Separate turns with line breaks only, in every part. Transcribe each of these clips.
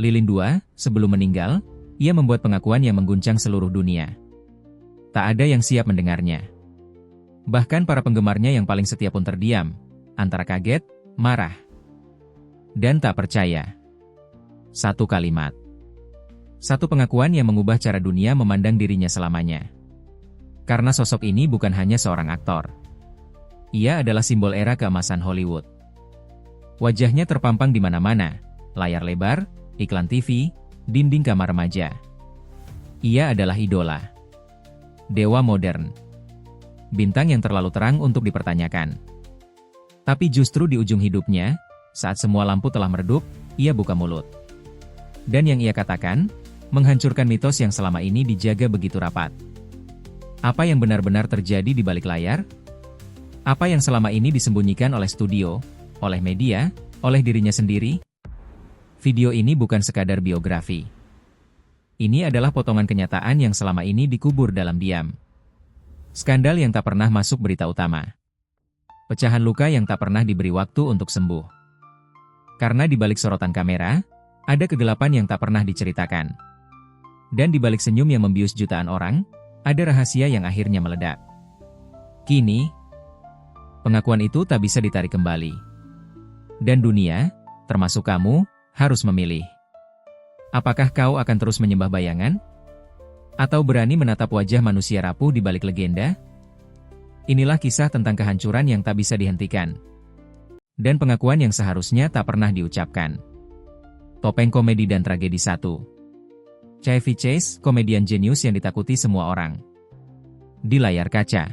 Lilin II, sebelum meninggal, ia membuat pengakuan yang mengguncang seluruh dunia. Tak ada yang siap mendengarnya. Bahkan para penggemarnya yang paling setia pun terdiam, antara kaget, marah, dan tak percaya. Satu kalimat. Satu pengakuan yang mengubah cara dunia memandang dirinya selamanya. Karena sosok ini bukan hanya seorang aktor. Ia adalah simbol era keemasan Hollywood. Wajahnya terpampang di mana-mana, layar lebar, iklan TV, dinding kamar remaja. Ia adalah idola. Dewa modern. Bintang yang terlalu terang untuk dipertanyakan. Tapi justru di ujung hidupnya, saat semua lampu telah meredup, ia buka mulut. Dan yang ia katakan, menghancurkan mitos yang selama ini dijaga begitu rapat. Apa yang benar-benar terjadi di balik layar? Apa yang selama ini disembunyikan oleh studio, oleh media, oleh dirinya sendiri? Video ini bukan sekadar biografi. Ini adalah potongan kenyataan yang selama ini dikubur dalam diam. Skandal yang tak pernah masuk berita utama. Pecahan luka yang tak pernah diberi waktu untuk sembuh. Karena di balik sorotan kamera, ada kegelapan yang tak pernah diceritakan. Dan di balik senyum yang membius jutaan orang, ada rahasia yang akhirnya meledak. Kini, pengakuan itu tak bisa ditarik kembali. Dan dunia, termasuk kamu, harus memilih. Apakah kau akan terus menyembah bayangan? Atau berani menatap wajah manusia rapuh di balik legenda? Inilah kisah tentang kehancuran yang tak bisa dihentikan. Dan pengakuan yang seharusnya tak pernah diucapkan. Topeng Komedi dan Tragedi 1. Chevy Chase, komedian jenius yang ditakuti semua orang. Di layar kaca,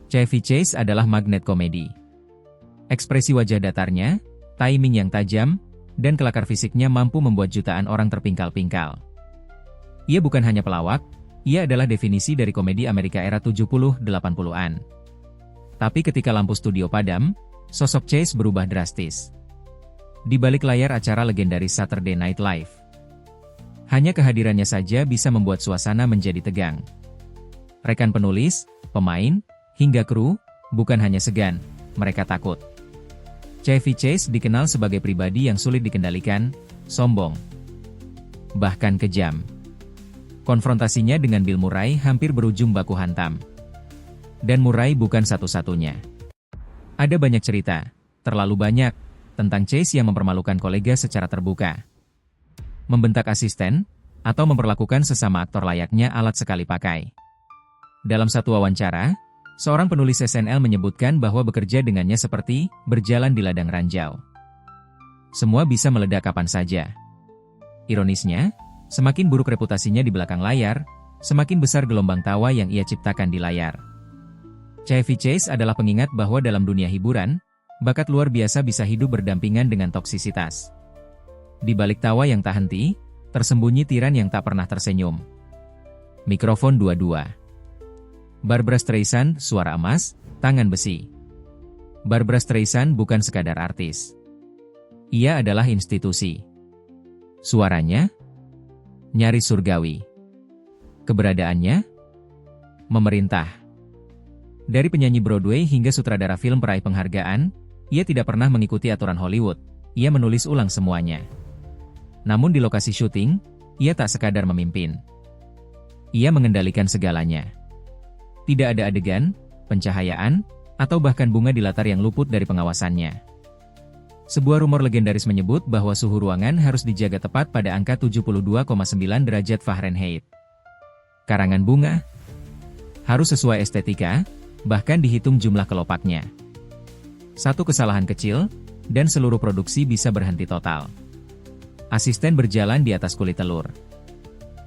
Chevy Chase adalah magnet komedi. Ekspresi wajah datarnya, timing yang tajam, dan kelakar fisiknya mampu membuat jutaan orang terpingkal-pingkal. Ia bukan hanya pelawak, ia adalah definisi dari komedi Amerika era 70-80-an. Tapi ketika lampu studio padam, sosok Chase berubah drastis. Di balik layar acara legendaris Saturday Night Live, hanya kehadirannya saja bisa membuat suasana menjadi tegang. Rekan penulis, pemain, hingga kru, bukan hanya segan, mereka takut. Chevy Chase dikenal sebagai pribadi yang sulit dikendalikan, sombong, bahkan kejam. Konfrontasinya dengan Bill Murray hampir berujung baku hantam. Dan Murray bukan satu-satunya. Ada banyak cerita, terlalu banyak, tentang Chase yang mempermalukan kolega secara terbuka. Membentak asisten, atau memperlakukan sesama aktor layaknya alat sekali pakai. Dalam satu wawancara, seorang penulis SNL menyebutkan bahwa bekerja dengannya seperti berjalan di ladang ranjau. Semua bisa meledak kapan saja. Ironisnya, semakin buruk reputasinya di belakang layar, semakin besar gelombang tawa yang ia ciptakan di layar. Chevy Chase adalah pengingat bahwa dalam dunia hiburan, bakat luar biasa bisa hidup berdampingan dengan toksisitas. Di balik tawa yang tak henti, tersembunyi tiran yang tak pernah tersenyum. Mikrofon 22. Barbra Streisand, suara emas, tangan besi. Barbra Streisand bukan sekadar artis. Ia adalah institusi. Suaranya nyaris surgawi. Keberadaannya memerintah. Dari penyanyi Broadway hingga sutradara film peraih penghargaan, ia tidak pernah mengikuti aturan Hollywood. Ia menulis ulang semuanya. Namun di lokasi syuting, ia tak sekadar memimpin. Ia mengendalikan segalanya. Tidak ada adegan, pencahayaan, atau bahkan bunga di latar yang luput dari pengawasannya. Sebuah rumor legendaris menyebut bahwa suhu ruangan harus dijaga tepat pada angka 72,9 derajat Fahrenheit. Karangan bunga harus sesuai estetika, bahkan dihitung jumlah kelopaknya. Satu kesalahan kecil, dan seluruh produksi bisa berhenti total. Asisten berjalan di atas kulit telur.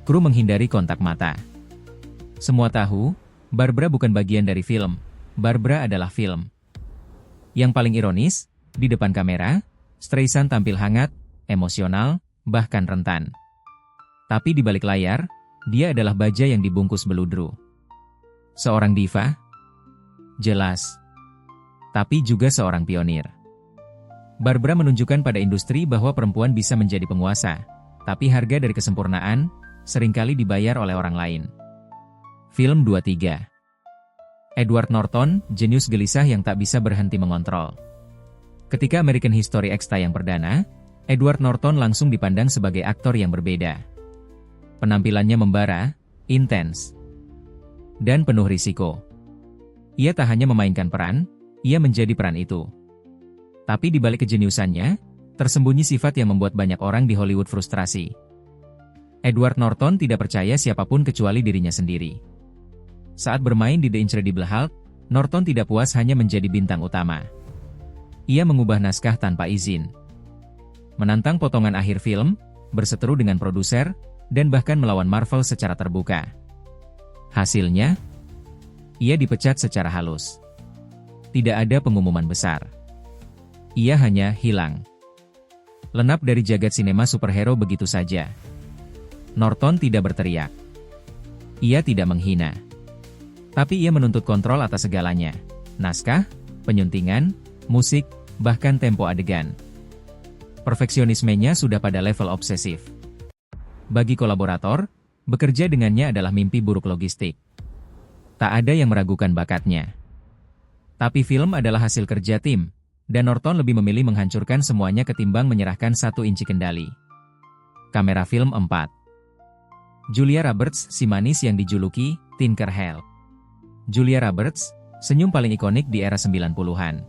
Kru menghindari kontak mata. Semua tahu, Barbra bukan bagian dari film. Barbra adalah film. Yang paling ironis, di depan kamera, Streisand tampil hangat, emosional, bahkan rentan. Tapi di balik layar, dia adalah baja yang dibungkus beludru. Seorang diva? Jelas. Tapi juga seorang pionir. Barbra menunjukkan pada industri bahwa perempuan bisa menjadi penguasa, tapi harga dari kesempurnaan seringkali dibayar oleh orang lain. Film 23. Edward Norton, jenius gelisah yang tak bisa berhenti mengontrol. Ketika American History X tayang perdana, Edward Norton langsung dipandang sebagai aktor yang berbeda. Penampilannya membara, intens, dan penuh risiko. Ia tak hanya memainkan peran, ia menjadi peran itu. Tapi di balik kejeniusannya, tersembunyi sifat yang membuat banyak orang di Hollywood frustrasi. Edward Norton tidak percaya siapapun kecuali dirinya sendiri. Saat bermain di The Incredible Hulk, Norton tidak puas hanya menjadi bintang utama. Ia mengubah naskah tanpa izin, menantang potongan akhir film, berseteru dengan produser, dan bahkan melawan Marvel secara terbuka. Hasilnya, ia dipecat secara halus. Tidak ada pengumuman besar. Ia hanya hilang. Lenyap dari jagat sinema superhero begitu saja. Norton tidak berteriak. Ia tidak menghina. Tapi ia menuntut kontrol atas segalanya. Naskah, penyuntingan, musik, bahkan tempo adegan. Perfeksionismenya sudah pada level obsesif. Bagi kolaborator, bekerja dengannya adalah mimpi buruk logistik. Tak ada yang meragukan bakatnya. Tapi film adalah hasil kerja tim, dan Norton lebih memilih menghancurkan semuanya ketimbang menyerahkan 1 inci kendali. Kamera film 4. Julia Roberts, si manis yang dijuluki Tinkerbell. Julia Roberts, senyum paling ikonik di era 90-an.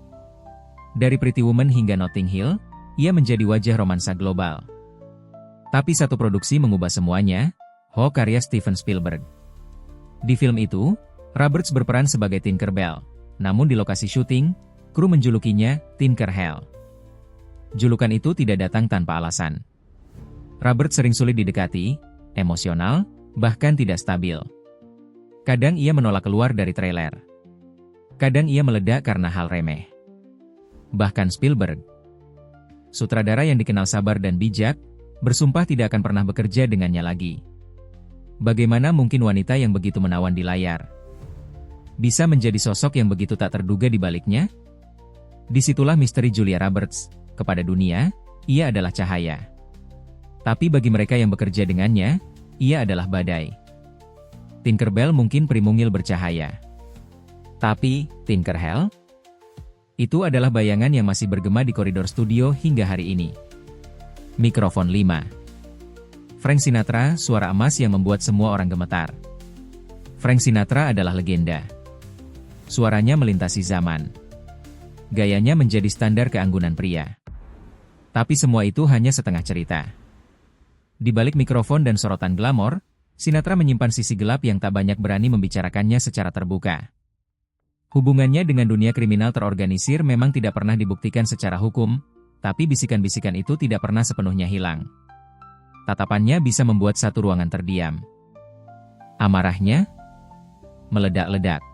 Dari Pretty Woman hingga Notting Hill, ia menjadi wajah romansa global. Tapi satu produksi mengubah semuanya, Hulk karya Steven Spielberg. Di film itu, Roberts berperan sebagai Tinkerbell, namun di lokasi syuting, kru menjulukinya Tinkerhell. Julukan itu tidak datang tanpa alasan. Roberts sering sulit didekati, emosional, bahkan tidak stabil. Kadang ia menolak keluar dari trailer. Kadang ia meledak karena hal remeh. Bahkan Spielberg, sutradara yang dikenal sabar dan bijak, bersumpah tidak akan pernah bekerja dengannya lagi. Bagaimana mungkin wanita yang begitu menawan di layar bisa menjadi sosok yang begitu tak terduga di baliknya? Disitulah misteri Julia Roberts. Kepada dunia, ia adalah cahaya. Tapi bagi mereka yang bekerja dengannya, ia adalah badai. Tinkerbell mungkin peri mungil bercahaya. Tapi, Tinkerhell? Itu adalah bayangan yang masih bergema di koridor studio hingga hari ini. Mikrofon 5. Frank Sinatra, suara emas yang membuat semua orang gemetar. Frank Sinatra adalah legenda. Suaranya melintasi zaman. Gayanya menjadi standar keanggunan pria. Tapi semua itu hanya setengah cerita. Di balik mikrofon dan sorotan glamor, Sinatra menyimpan sisi gelap yang tak banyak berani membicarakannya secara terbuka. Hubungannya dengan dunia kriminal terorganisir memang tidak pernah dibuktikan secara hukum, tapi bisikan-bisikan itu tidak pernah sepenuhnya hilang. Tatapannya bisa membuat satu ruangan terdiam. Amarahnya meledak-ledak.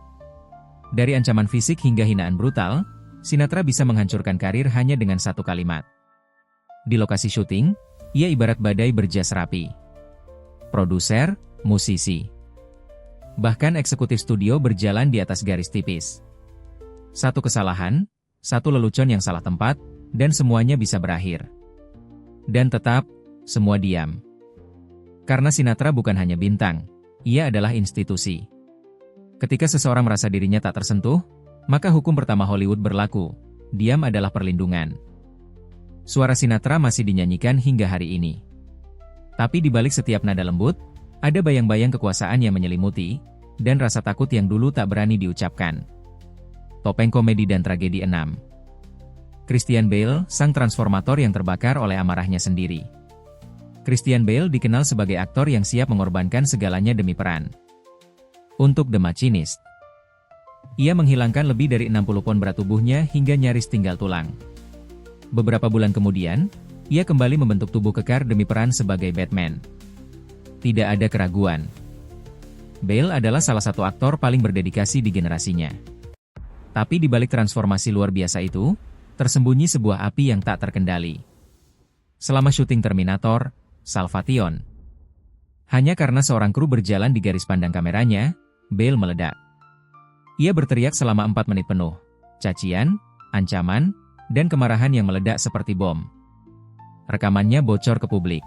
Dari ancaman fisik hingga hinaan brutal, Sinatra bisa menghancurkan karir hanya dengan satu kalimat. Di lokasi syuting, ia ibarat badai berjas rapi. Produser, musisi, bahkan eksekutif studio berjalan di atas garis tipis. Satu kesalahan, satu lelucon yang salah tempat, dan semuanya bisa berakhir. Dan tetap, semua diam. Karena Sinatra bukan hanya bintang, ia adalah institusi. Ketika seseorang merasa dirinya tak tersentuh, maka hukum pertama Hollywood berlaku, diam adalah perlindungan. Suara Sinatra masih dinyanyikan hingga hari ini. Tapi di balik setiap nada lembut, ada bayang-bayang kekuasaan yang menyelimuti, dan rasa takut yang dulu tak berani diucapkan. Topeng Komedi dan Tragedi 6. Christian Bale, sang transformator yang terbakar oleh amarahnya sendiri. Christian Bale dikenal sebagai aktor yang siap mengorbankan segalanya demi peran. Untuk The Machinist, ia menghilangkan lebih dari 60 pon berat tubuhnya hingga nyaris tinggal tulang. Beberapa bulan kemudian, ia kembali membentuk tubuh kekar demi peran sebagai Batman. Tidak ada keraguan. Bale adalah salah satu aktor paling berdedikasi di generasinya. Tapi di balik transformasi luar biasa itu, tersembunyi sebuah api yang tak terkendali. Selama syuting Terminator, Salvation, hanya karena seorang kru berjalan di garis pandang kameranya, Bale meledak. Ia berteriak selama 4 menit penuh. Cacian, ancaman, dan kemarahan yang meledak seperti bom. Rekamannya bocor ke publik.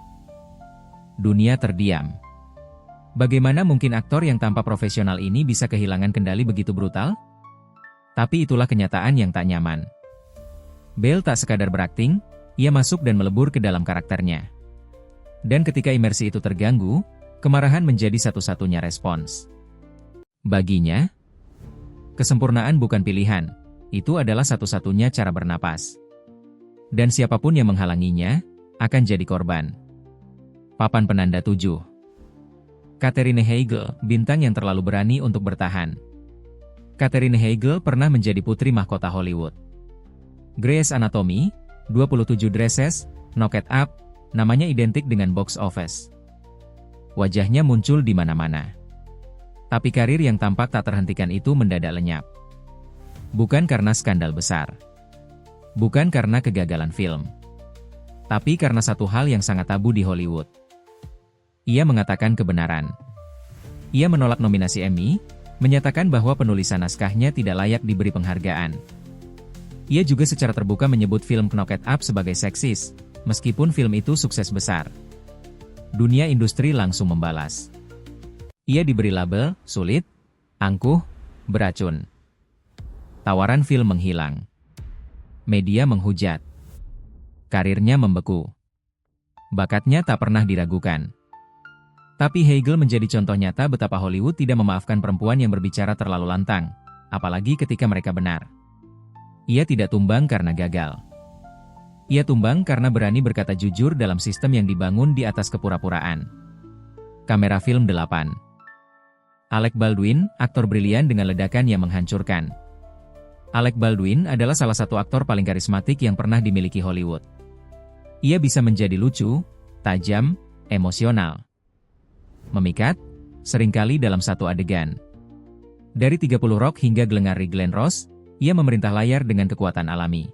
Dunia terdiam. Bagaimana mungkin aktor yang tanpa profesional ini bisa kehilangan kendali begitu brutal? Tapi itulah kenyataan yang tak nyaman. Bale tak sekadar berakting, Ia masuk dan melebur ke dalam karakternya. Dan ketika imersi itu terganggu, kemarahan menjadi satu-satunya respons. Baginya, kesempurnaan bukan pilihan, itu adalah satu-satunya cara bernapas. Dan siapapun yang menghalanginya, akan jadi korban. Papan penanda 7. Katherine Heigl, bintang yang terlalu berani untuk bertahan. Katherine Heigl pernah menjadi putri mahkota Hollywood. Grey's Anatomy, 27 Dresses, Knock It Up, namanya identik dengan box office. Wajahnya muncul di mana-mana. Tapi karir yang tampak tak terhentikan itu mendadak lenyap. Bukan karena skandal besar. Bukan karena kegagalan film. Tapi karena satu hal yang sangat tabu di Hollywood. Ia mengatakan kebenaran. Ia menolak nominasi Emmy, menyatakan bahwa penulisan naskahnya tidak layak diberi penghargaan. Ia juga secara terbuka menyebut film Knock It Up sebagai seksis, meskipun film itu sukses besar. Dunia industri langsung membalas. Ia diberi label, sulit, angkuh, beracun. Tawaran film menghilang. Media menghujat. Karirnya membeku. Bakatnya tak pernah diragukan. Tapi Heigl menjadi contoh nyata betapa Hollywood tidak memaafkan perempuan yang berbicara terlalu lantang, apalagi ketika mereka benar. Ia tidak tumbang karena gagal. Ia tumbang karena berani berkata jujur dalam sistem yang dibangun di atas kepura-puraan. Kamera film 8. Alec Baldwin, aktor brilian dengan ledakan yang menghancurkan. Alec Baldwin adalah salah satu aktor paling karismatik yang pernah dimiliki Hollywood. Ia bisa menjadi lucu, tajam, emosional. Memikat, seringkali dalam satu adegan. Dari 30 Rock hingga Glengarry Glen Ross, ia memerintah layar dengan kekuatan alami.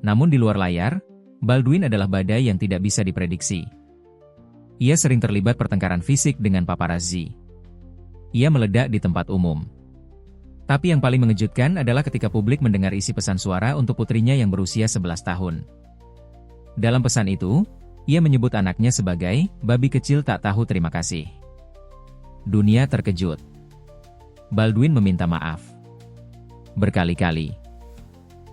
Namun di luar layar, Baldwin adalah badai yang tidak bisa diprediksi. Ia sering terlibat pertengkaran fisik dengan paparazzi. Ia meledak di tempat umum. Tapi yang paling mengejutkan adalah ketika publik mendengar isi pesan suara untuk putrinya yang berusia 11 tahun. Dalam pesan itu, ia menyebut anaknya sebagai babi kecil tak tahu terima kasih. Dunia terkejut. Baldwin meminta maaf berkali-kali.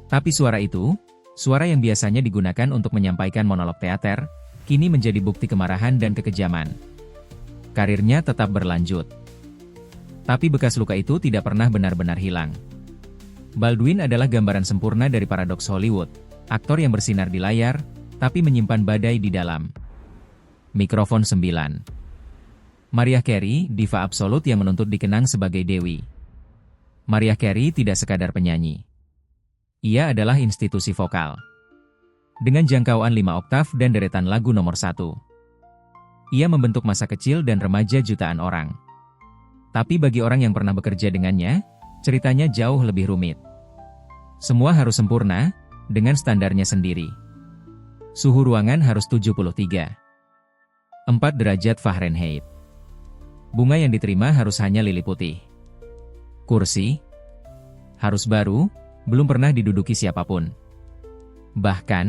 Tapi suara itu, suara yang biasanya digunakan untuk menyampaikan monolog teater, kini menjadi bukti kemarahan dan kekejaman. Karirnya tetap berlanjut. Tapi bekas luka itu tidak pernah benar-benar hilang. Baldwin adalah gambaran sempurna dari paradoks Hollywood, aktor yang bersinar di layar, tapi menyimpan badai di dalam. Mikrofon 9. Mariah Carey, diva absolut yang menuntut dikenang sebagai dewi. Mariah Carey tidak sekadar penyanyi. Ia adalah institusi vokal. Dengan jangkauan 5 oktav dan deretan lagu nomor 1. Ia membentuk masa kecil dan remaja jutaan orang. Tapi bagi orang yang pernah bekerja dengannya, ceritanya jauh lebih rumit. Semua harus sempurna, dengan standarnya sendiri. Suhu ruangan harus 73. 4 derajat Fahrenheit. Bunga yang diterima harus hanya lili putih. Kursi harus baru, belum pernah diduduki siapapun. Bahkan,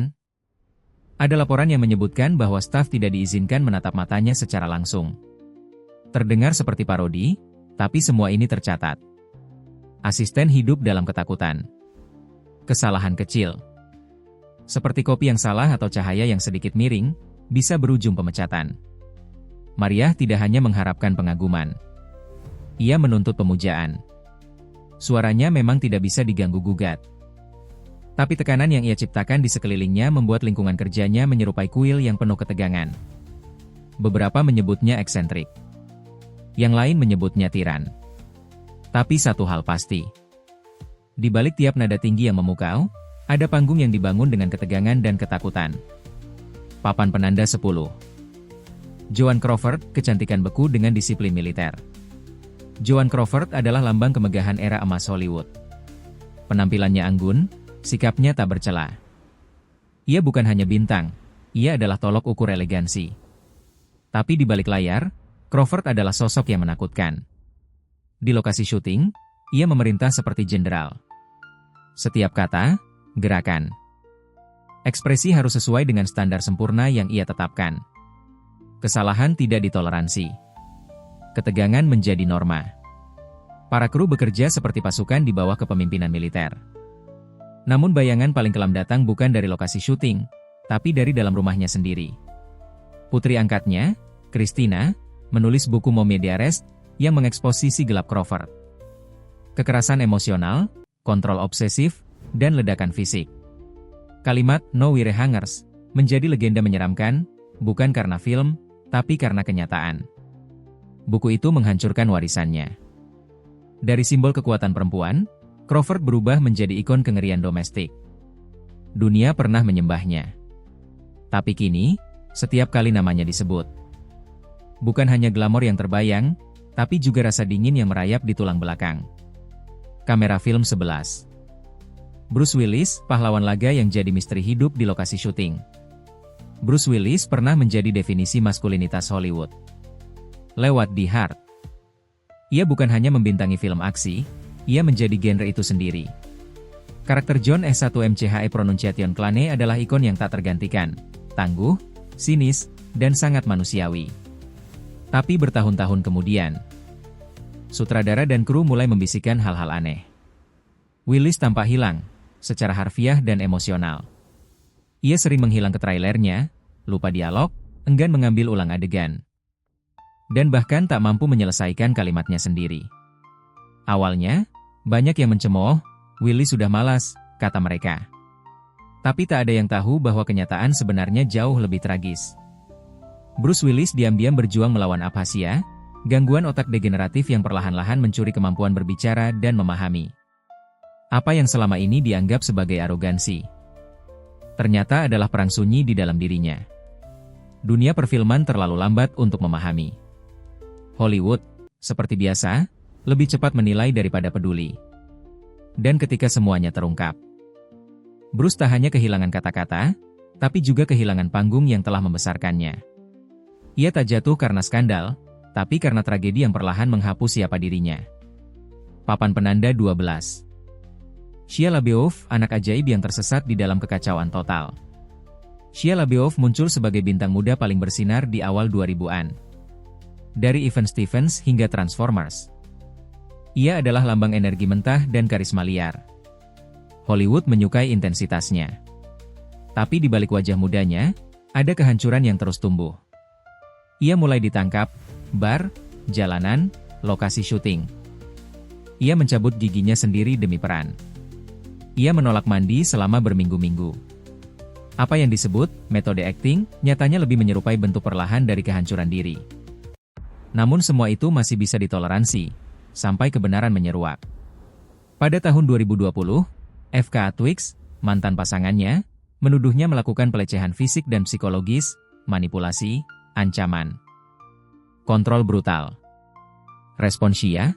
ada laporan yang menyebutkan bahwa staf tidak diizinkan menatap matanya secara langsung. Terdengar seperti parodi, tapi semua ini tercatat. Asisten hidup dalam ketakutan. Kesalahan kecil, seperti kopi yang salah atau cahaya yang sedikit miring, bisa berujung pemecatan. Mariah tidak hanya mengharapkan pengaguman. Ia menuntut pemujaan. Suaranya memang tidak bisa diganggu-gugat. Tapi tekanan yang ia ciptakan di sekelilingnya membuat lingkungan kerjanya menyerupai kuil yang penuh ketegangan. Beberapa menyebutnya eksentrik. Yang lain menyebutnya tiran. Tapi satu hal pasti. Di balik tiap nada tinggi yang memukau, ada panggung yang dibangun dengan ketegangan dan ketakutan. Papan penanda 10. Joan Crawford, kecantikan beku dengan disiplin militer. Joan Crawford adalah lambang kemegahan era emas Hollywood. Penampilannya anggun, sikapnya tak bercela. Ia bukan hanya bintang, ia adalah tolok ukur elegansi. Tapi di balik layar, Crawford adalah sosok yang menakutkan. Di lokasi syuting, ia memerintah seperti jenderal. Setiap kata, gerakan, ekspresi harus sesuai dengan standar sempurna yang ia tetapkan. Kesalahan tidak ditoleransi. Ketegangan menjadi norma. Para kru bekerja seperti pasukan di bawah kepemimpinan militer. Namun bayangan paling kelam datang bukan dari lokasi syuting, tapi dari dalam rumahnya sendiri. Putri angkatnya, Christina, menulis buku Mommy Dearest yang mengekspos sisi gelap Crawford. Kekerasan emosional, kontrol obsesif, dan ledakan fisik. Kalimat "No Wire Hangers" menjadi legenda menyeramkan, bukan karena film, tapi karena kenyataan. Buku itu menghancurkan warisannya. Dari simbol kekuatan perempuan, Crawford berubah menjadi ikon kengerian domestik. Dunia pernah menyembahnya. Tapi kini, setiap kali namanya disebut, bukan hanya glamor yang terbayang, tapi juga rasa dingin yang merayap di tulang belakang. Kamera film 11. Bruce Willis, pahlawan laga yang jadi misteri hidup di lokasi syuting. Bruce Willis pernah menjadi definisi maskulinitas Hollywood. Lewat Die Hard, ia bukan hanya membintangi film aksi, ia menjadi genre itu sendiri. Karakter John S1MCHE Pronunciation Clane adalah ikon yang tak tergantikan, tangguh, sinis, dan sangat manusiawi. Tapi bertahun-tahun kemudian, sutradara dan kru mulai membisikkan hal-hal aneh. Willis tampak hilang, secara harfiah dan emosional. Ia sering menghilang ke trailernya, lupa dialog, enggan mengambil ulang adegan, dan bahkan tak mampu menyelesaikan kalimatnya sendiri. Awalnya, banyak yang mencemooh, Willis sudah malas, kata mereka. Tapi tak ada yang tahu bahwa kenyataan sebenarnya jauh lebih tragis. Bruce Willis diam-diam berjuang melawan aphasia, gangguan otak degeneratif yang perlahan-lahan mencuri kemampuan berbicara dan memahami. Apa yang selama ini dianggap sebagai arogansi, ternyata adalah perang sunyi di dalam dirinya. Dunia perfilman terlalu lambat untuk memahami. Hollywood, seperti biasa, lebih cepat menilai daripada peduli. Dan ketika semuanya terungkap, Bruce tak hanya kehilangan kata-kata, tapi juga kehilangan panggung yang telah membesarkannya. Ia tak jatuh karena skandal, tapi karena tragedi yang perlahan menghapus siapa dirinya. Papan penanda 12. Shia LaBeouf, anak ajaib yang tersesat di dalam kekacauan total. Shia LaBeouf muncul sebagai bintang muda paling bersinar di awal 2000-an. Dari Even Stevens hingga Transformers, ia adalah lambang energi mentah dan karisma liar. Hollywood menyukai intensitasnya. Tapi di balik wajah mudanya, ada kehancuran yang terus tumbuh. Ia mulai ditangkap, bar, jalanan, lokasi syuting. Ia mencabut giginya sendiri demi peran. Ia menolak mandi selama berminggu-minggu. Apa yang disebut metode acting, nyatanya lebih menyerupai bentuk perlahan dari kehancuran diri. Namun semua itu masih bisa ditoleransi, sampai kebenaran menyeruak. Pada tahun 2020, FKA Twigs, mantan pasangannya, menuduhnya melakukan pelecehan fisik dan psikologis, manipulasi, ancaman, kontrol brutal. Respon Shia?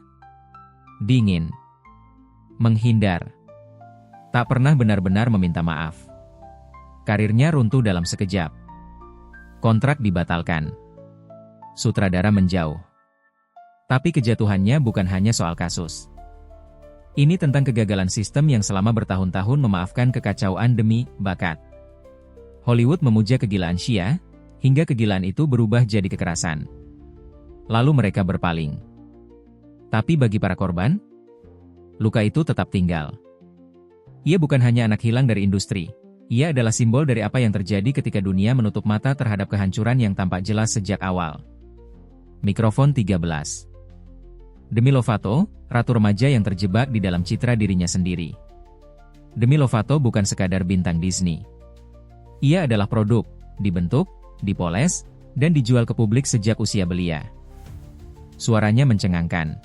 Dingin. Menghindar. Tak pernah benar-benar meminta maaf. Karirnya runtuh dalam sekejap. Kontrak dibatalkan. Sutradara menjauh. Tapi kejatuhannya bukan hanya soal kasus. Ini tentang kegagalan sistem yang selama bertahun-tahun memaafkan kekacauan demi bakat. Hollywood memuja kegilaan Shia, hingga kegilaan itu berubah jadi kekerasan. Lalu mereka berpaling. Tapi bagi para korban, luka itu tetap tinggal. Ia bukan hanya anak hilang dari industri, ia adalah simbol dari apa yang terjadi ketika dunia menutup mata terhadap kehancuran yang tampak jelas sejak awal. Mikrofon 13. Demi Lovato, ratu remaja yang terjebak di dalam citra dirinya sendiri. Demi Lovato bukan sekadar bintang Disney. Ia adalah produk, dibentuk, dipoles, dan dijual ke publik sejak usia belia. Suaranya mencengangkan.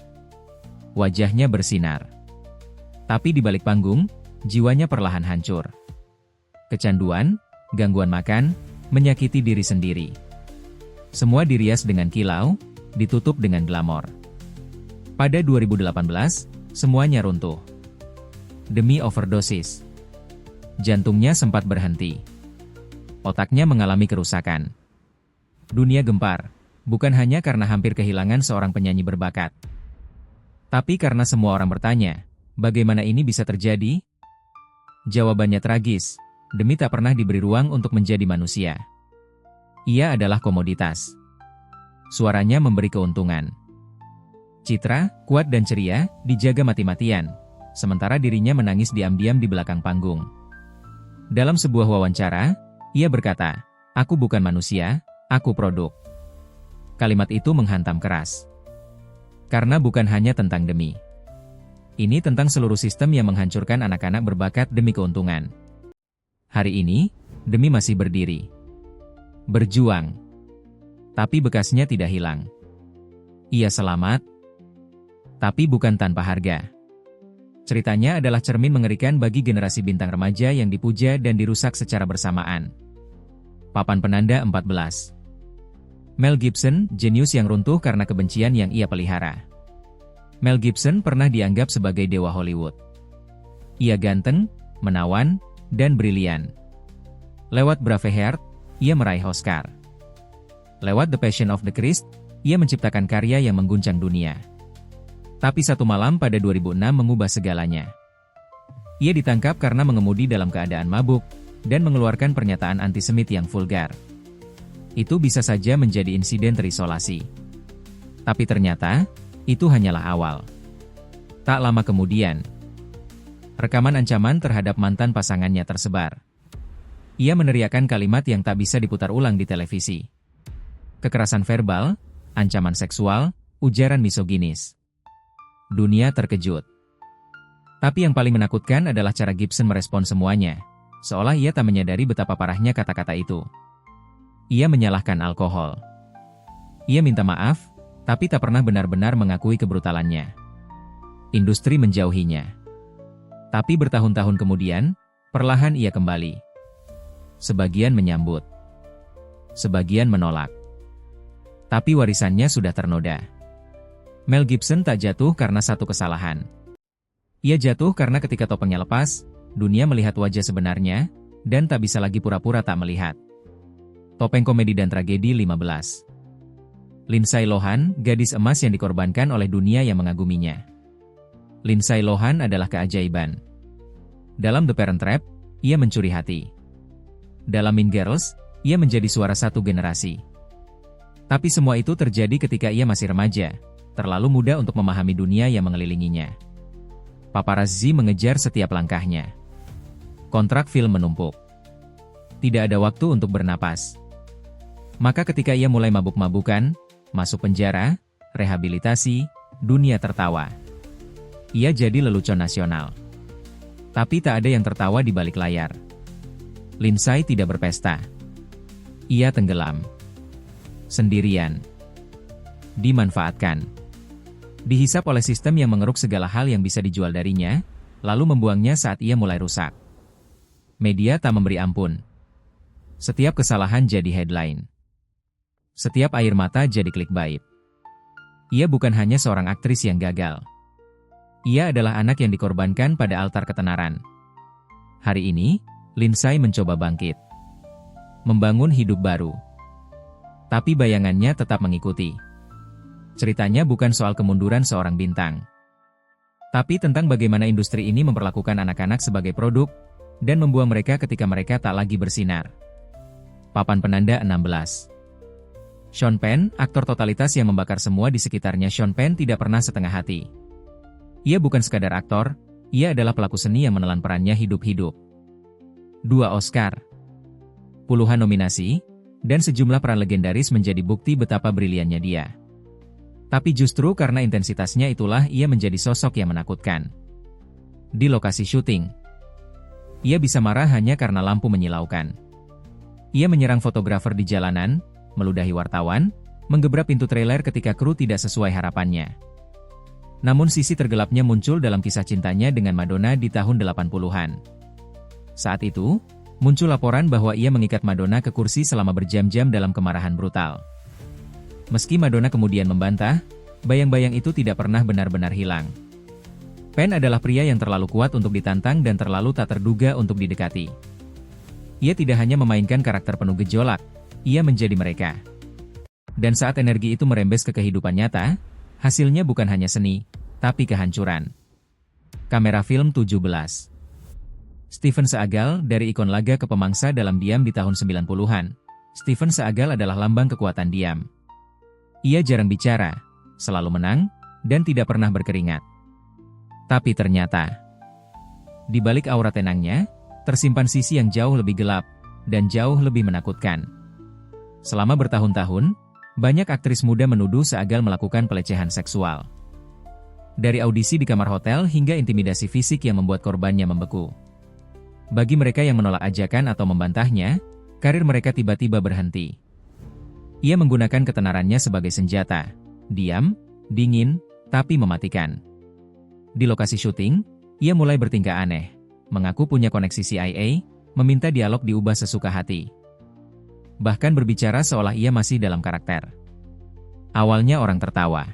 Wajahnya bersinar. Tapi di balik panggung, jiwanya perlahan hancur. Kecanduan, gangguan makan, menyakiti diri sendiri. Semua dirias dengan kilau, ditutup dengan glamor. Pada 2018, semuanya runtuh. Demi overdosis. Jantungnya sempat berhenti. Otaknya mengalami kerusakan. Dunia gempar, bukan hanya karena hampir kehilangan seorang penyanyi berbakat, tapi karena semua orang bertanya, bagaimana ini bisa terjadi? Jawabannya tragis, demi tak pernah diberi ruang untuk menjadi manusia. Ia adalah komoditas. Suaranya memberi keuntungan. Citra, kuat dan ceria, dijaga mati-matian, sementara dirinya menangis diam-diam di belakang panggung. Dalam sebuah wawancara, Ia berkata, "Aku bukan manusia, aku produk." Kalimat itu menghantam keras. Karena bukan hanya tentang Demi. Ini tentang seluruh sistem yang menghancurkan anak-anak berbakat demi keuntungan. Hari ini, Demi masih berdiri. Berjuang. Tapi bekasnya tidak hilang. Ia selamat, tapi bukan tanpa harga. Ceritanya adalah cermin mengerikan bagi generasi bintang remaja yang dipuja dan dirusak secara bersamaan. Papan penanda 14. Mel Gibson, jenius yang runtuh karena kebencian yang ia pelihara. Mel Gibson pernah dianggap sebagai dewa Hollywood. Ia ganteng, menawan, dan brilian. Lewat Braveheart, ia meraih Oscar. Lewat The Passion of the Christ, ia menciptakan karya yang mengguncang dunia. Tapi satu malam pada 2006 mengubah segalanya. Ia ditangkap karena mengemudi dalam keadaan mabuk, dan mengeluarkan pernyataan antisemit yang vulgar. Itu bisa saja menjadi insiden terisolasi. Tapi ternyata, itu hanyalah awal. Tak lama kemudian, rekaman ancaman terhadap mantan pasangannya tersebar. Ia meneriakkan kalimat yang tak bisa diputar ulang di televisi. Kekerasan verbal, ancaman seksual, ujaran misoginis. Dunia terkejut. Tapi yang paling menakutkan adalah cara Gibson merespon semuanya, seolah ia tak menyadari betapa parahnya kata-kata itu. Ia menyalahkan alkohol. Ia minta maaf, tapi tak pernah benar-benar mengakui kebrutalannya. Industri menjauhinya. Tapi bertahun-tahun kemudian, perlahan ia kembali. Sebagian menyambut. Sebagian menolak. Tapi warisannya sudah ternoda. Mel Gibson tak jatuh karena satu kesalahan. Ia jatuh karena ketika topengnya lepas, dunia melihat wajah sebenarnya, dan tak bisa lagi pura-pura tak melihat. Topeng komedi dan tragedi 15. Lindsay Lohan, gadis emas yang dikorbankan oleh dunia yang mengaguminya. Lindsay Lohan adalah keajaiban. Dalam The Parent Trap, ia mencuri hati. Dalam Mean Girls, ia menjadi suara satu generasi. Tapi semua itu terjadi ketika ia masih remaja, terlalu muda untuk memahami dunia yang mengelilinginya. Paparazzi mengejar setiap langkahnya. Kontrak film menumpuk. Tidak ada waktu untuk bernapas. Maka ketika ia mulai mabuk-mabukan, masuk penjara, rehabilitasi, dunia tertawa. Ia jadi lelucon nasional. Tapi tak ada yang tertawa di balik layar. Lindsay tidak berpesta. Ia tenggelam. Sendirian. Dimanfaatkan. Dihisap oleh sistem yang mengeruk segala hal yang bisa dijual darinya, lalu membuangnya saat ia mulai rusak. Media tak memberi ampun. Setiap kesalahan jadi headline. Setiap air mata jadi clickbait. Ia bukan hanya seorang aktris yang gagal. Ia adalah anak yang dikorbankan pada altar ketenaran. Hari ini, Lindsay mencoba bangkit. Membangun hidup baru. Tapi bayangannya tetap mengikuti. Ceritanya bukan soal kemunduran seorang bintang. Tapi tentang bagaimana industri ini memperlakukan anak-anak sebagai produk, dan membuang mereka ketika mereka tak lagi bersinar. Papan penanda 16. Sean Penn, aktor totalitas yang membakar semua di sekitarnya. Sean Penn tidak pernah setengah hati. Ia bukan sekadar aktor, ia adalah pelaku seni yang menelan perannya hidup-hidup. 2 Oscar, puluhan nominasi, dan sejumlah peran legendaris menjadi bukti betapa briliannya dia. Tapi justru karena intensitasnya itulah ia menjadi sosok yang menakutkan. Di lokasi syuting, ia bisa marah hanya karena lampu menyilaukan. Ia menyerang fotografer di jalanan, meludahi wartawan, menggebrak pintu trailer ketika kru tidak sesuai harapannya. Namun sisi tergelapnya muncul dalam kisah cintanya dengan Madonna di tahun 80-an. Saat itu, muncul laporan bahwa ia mengikat Madonna ke kursi selama berjam-jam dalam kemarahan brutal. Meski Madonna kemudian membantah, bayang-bayang itu tidak pernah benar-benar hilang. Penn adalah pria yang terlalu kuat untuk ditantang dan terlalu tak terduga untuk didekati. Ia tidak hanya memainkan karakter penuh gejolak, ia menjadi mereka. Dan saat energi itu merembes ke kehidupan nyata, hasilnya bukan hanya seni, tapi kehancuran. Kamera film 17. Steven Seagal, dari ikon laga ke pemangsa dalam diam di tahun 90-an, Steven Seagal adalah lambang kekuatan diam. Ia jarang bicara, selalu menang, dan tidak pernah berkeringat. Tapi ternyata, di balik aura tenangnya, tersimpan sisi yang jauh lebih gelap, dan jauh lebih menakutkan. Selama bertahun-tahun, banyak aktris muda menuduh Seagal melakukan pelecehan seksual. Dari audisi di kamar hotel hingga intimidasi fisik yang membuat korbannya membeku. Bagi mereka yang menolak ajakan atau membantahnya, karir mereka tiba-tiba berhenti. Ia menggunakan ketenarannya sebagai senjata. Diam, dingin, tapi mematikan. Di lokasi syuting, ia mulai bertingkah aneh. Mengaku punya koneksi CIA, meminta dialog diubah sesuka hati. Bahkan berbicara seolah ia masih dalam karakter. Awalnya orang tertawa.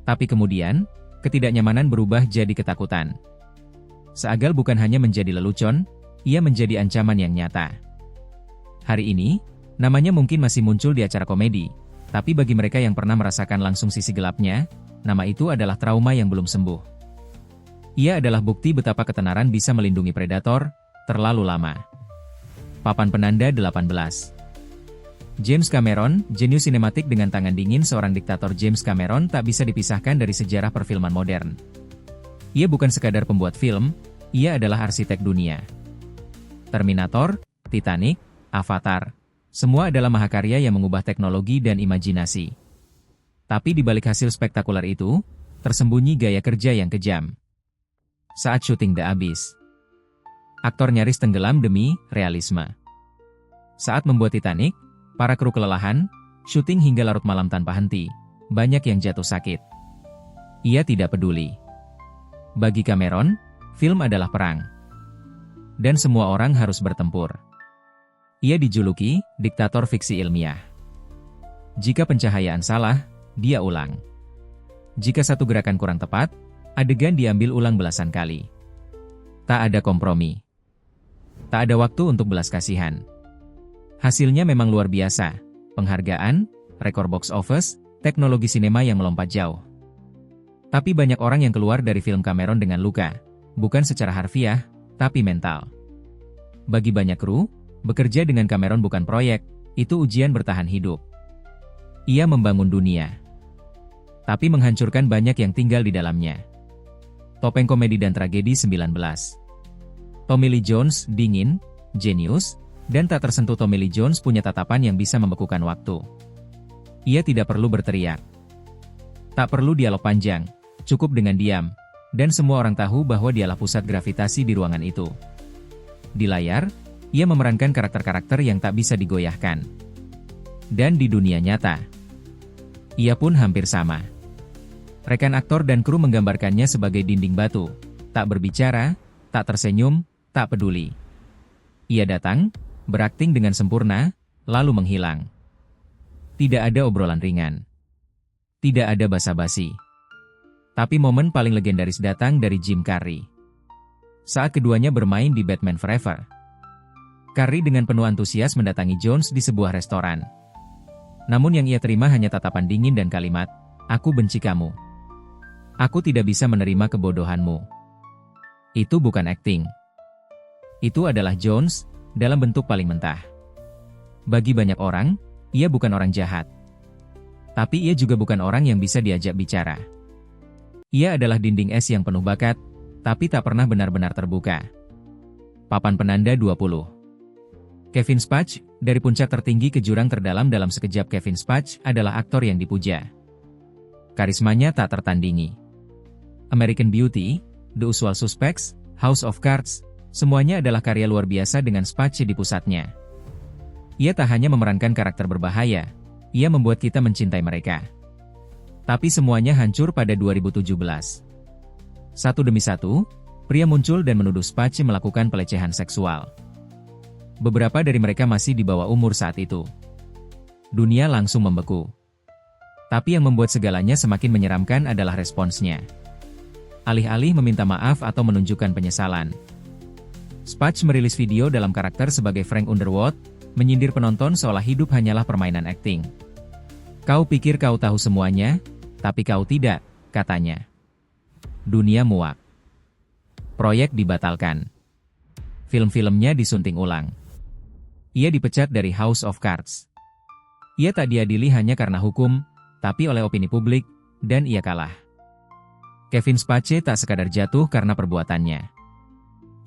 Tapi kemudian, ketidaknyamanan berubah jadi ketakutan. Seagal bukan hanya menjadi lelucon, ia menjadi ancaman yang nyata. Hari ini, namanya mungkin masih muncul di acara komedi, tapi bagi mereka yang pernah merasakan langsung sisi gelapnya, nama itu adalah trauma yang belum sembuh. Ia adalah bukti betapa ketenaran bisa melindungi predator terlalu lama. Papan penanda 18. James Cameron, jenius sinematik dengan tangan dingin. Seorang diktator James Cameron tak bisa dipisahkan dari sejarah perfilman modern. Ia bukan sekadar pembuat film, ia adalah arsitek dunia. Terminator, Titanic, Avatar, semua adalah mahakarya yang mengubah teknologi dan imajinasi. Tapi di balik hasil spektakuler itu, tersembunyi gaya kerja yang kejam. Saat syuting The Abyss, aktor nyaris tenggelam demi realisme. Saat membuat Titanic, para kru kelelahan, syuting hingga larut malam tanpa henti, banyak yang jatuh sakit. Ia tidak peduli. Bagi Cameron, film adalah perang. Dan semua orang harus bertempur. Ia dijuluki diktator fiksi ilmiah. Jika pencahayaan salah, dia ulang. Jika satu gerakan kurang tepat, adegan diambil ulang belasan kali. Tak ada kompromi. Tak ada waktu untuk belas kasihan. Hasilnya memang luar biasa. Penghargaan, rekor box office, teknologi sinema yang melompat jauh. Tapi banyak orang yang keluar dari film Cameron dengan luka. Bukan secara harfiah, tapi mental. Bagi banyak kru, bekerja dengan Cameron bukan proyek, itu ujian bertahan hidup. Ia membangun dunia, tapi menghancurkan banyak yang tinggal di dalamnya. Topeng komedi dan tragedi 19. Tommy Lee Jones, dingin, jenius, dan tak tersentuh. Tommy Lee Jones punya tatapan yang bisa membekukan waktu. Ia tidak perlu berteriak. Tak perlu dialog panjang, cukup dengan diam, dan semua orang tahu bahwa dialah pusat gravitasi di ruangan itu. Di layar, ia memerankan karakter-karakter yang tak bisa digoyahkan. Dan di dunia nyata, ia pun hampir sama. Rekan aktor dan kru menggambarkannya sebagai dinding batu, tak berbicara, tak tersenyum, tak peduli. Ia datang, berakting dengan sempurna, lalu menghilang. Tidak ada obrolan ringan. Tidak ada basa-basi. Tapi momen paling legendaris datang dari Jim Carrey. Saat keduanya bermain di Batman Forever. Carrey dengan penuh antusias mendatangi Jones di sebuah restoran. Namun yang ia terima hanya tatapan dingin dan kalimat, "Aku benci kamu. Aku tidak bisa menerima kebodohanmu." Itu bukan akting. Itu adalah Jones, dalam bentuk paling mentah. Bagi banyak orang, ia bukan orang jahat. Tapi ia juga bukan orang yang bisa diajak bicara. Ia adalah dinding es yang penuh bakat, tapi tak pernah benar-benar terbuka. Papan penanda 20. Kevin Spacey, dari puncak tertinggi ke jurang terdalam dalam sekejap. Kevin Spacey adalah aktor yang dipuja. Karismanya tak tertandingi. American Beauty, The Usual Suspects, House of Cards, semuanya adalah karya luar biasa dengan Spacey di pusatnya. Ia tak hanya memerankan karakter berbahaya, ia membuat kita mencintai mereka. Tapi semuanya hancur pada 2017. Satu demi satu, pria muncul dan menuduh Spacey melakukan pelecehan seksual. Beberapa dari mereka masih di bawah umur saat itu. Dunia langsung membeku. Tapi yang membuat segalanya semakin menyeramkan adalah responsnya. Alih-alih meminta maaf atau menunjukkan penyesalan, Spacey merilis video dalam karakter sebagai Frank Underwood, menyindir penonton seolah hidup hanyalah permainan akting. "Kau pikir kau tahu semuanya, tapi kau tidak," katanya. Dunia muak. Proyek dibatalkan. Film-filmnya disunting ulang. Ia dipecat dari House of Cards. Ia tak diadili hanya karena hukum, tapi oleh opini publik, dan ia kalah. Kevin Spacey tak sekadar jatuh karena perbuatannya.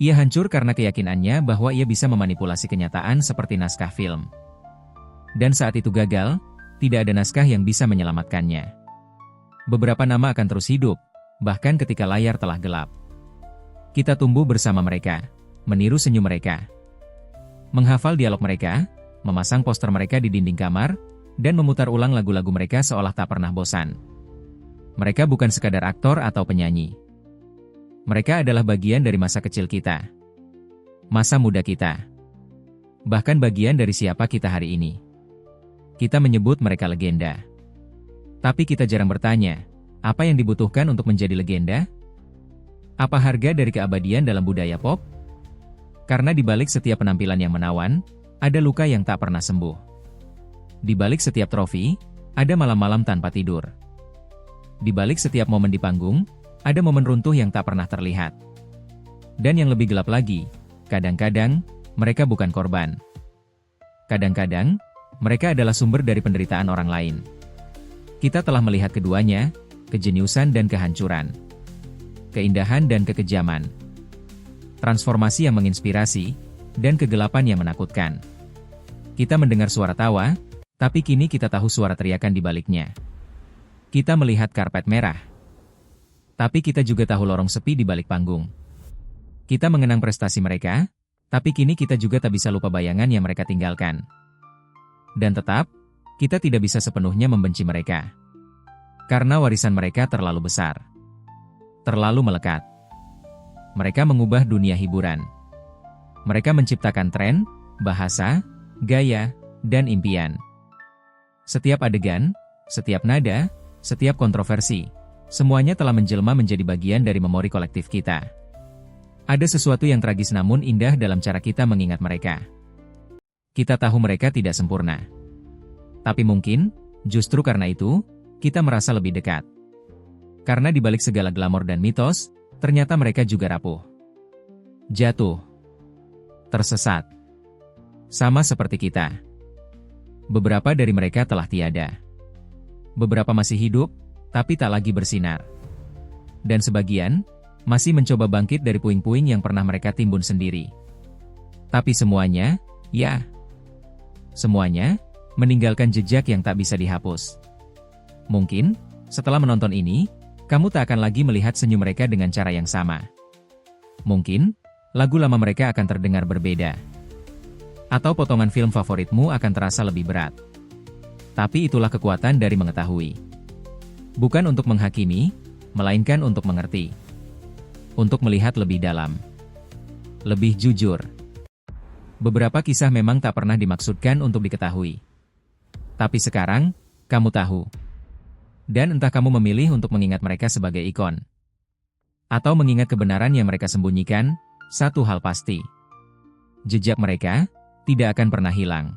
Ia hancur karena keyakinannya bahwa ia bisa memanipulasi kenyataan seperti naskah film. Dan saat itu gagal, tidak ada naskah yang bisa menyelamatkannya. Beberapa nama akan terus hidup, bahkan ketika layar telah gelap. Kita tumbuh bersama mereka, meniru senyum mereka, menghafal dialog mereka, memasang poster mereka di dinding kamar, dan memutar ulang lagu-lagu mereka seolah tak pernah bosan. Mereka bukan sekadar aktor atau penyanyi. Mereka adalah bagian dari masa kecil kita, masa muda kita, bahkan bagian dari siapa kita hari ini. Kita menyebut mereka legenda. Tapi kita jarang bertanya, apa yang dibutuhkan untuk menjadi legenda? Apa harga dari keabadian dalam budaya pop? Karena di balik setiap penampilan yang menawan, ada luka yang tak pernah sembuh. Di balik setiap trofi, ada malam-malam tanpa tidur. Di balik setiap momen di panggung, ada momen runtuh yang tak pernah terlihat. Dan yang lebih gelap lagi, kadang-kadang, mereka bukan korban. Kadang-kadang, mereka adalah sumber dari penderitaan orang lain. Kita telah melihat keduanya, kejeniusan dan kehancuran. Keindahan dan kekejaman. Transformasi yang menginspirasi, dan kegelapan yang menakutkan. Kita mendengar suara tawa, tapi kini kita tahu suara teriakan di baliknya. Kita melihat karpet merah, tapi kita juga tahu lorong sepi di balik panggung. Kita mengenang prestasi mereka, tapi kini kita juga tak bisa lupa bayangan yang mereka tinggalkan. Dan tetap, kita tidak bisa sepenuhnya membenci mereka. Karena warisan mereka terlalu besar. Terlalu melekat. Mereka mengubah dunia hiburan. Mereka menciptakan tren, bahasa, gaya, dan impian. Setiap adegan, setiap nada, setiap kontroversi, semuanya telah menjelma menjadi bagian dari memori kolektif kita. Ada sesuatu yang tragis namun indah dalam cara kita mengingat mereka. Kita tahu mereka tidak sempurna. Tapi mungkin, justru karena itu, kita merasa lebih dekat. Karena di balik segala glamor dan mitos, ternyata mereka juga rapuh. Jatuh. Tersesat. Sama seperti kita. Beberapa dari mereka telah tiada. Beberapa masih hidup, tapi tak lagi bersinar. Dan sebagian, masih mencoba bangkit dari puing-puing yang pernah mereka timbun sendiri. Tapi semuanya, ya, semuanya, meninggalkan jejak yang tak bisa dihapus. Mungkin, setelah menonton ini, kamu tak akan lagi melihat senyum mereka dengan cara yang sama. Mungkin, lagu lama mereka akan terdengar berbeda. Atau potongan film favoritmu akan terasa lebih berat. Tapi itulah kekuatan dari mengetahui. Bukan untuk menghakimi, melainkan untuk mengerti. Untuk melihat lebih dalam. Lebih jujur. Beberapa kisah memang tak pernah dimaksudkan untuk diketahui. Tapi sekarang, kamu tahu. Dan entah kamu memilih untuk mengingat mereka sebagai ikon. Atau mengingat kebenaran yang mereka sembunyikan, satu hal pasti. Jejak mereka, tidak akan pernah hilang.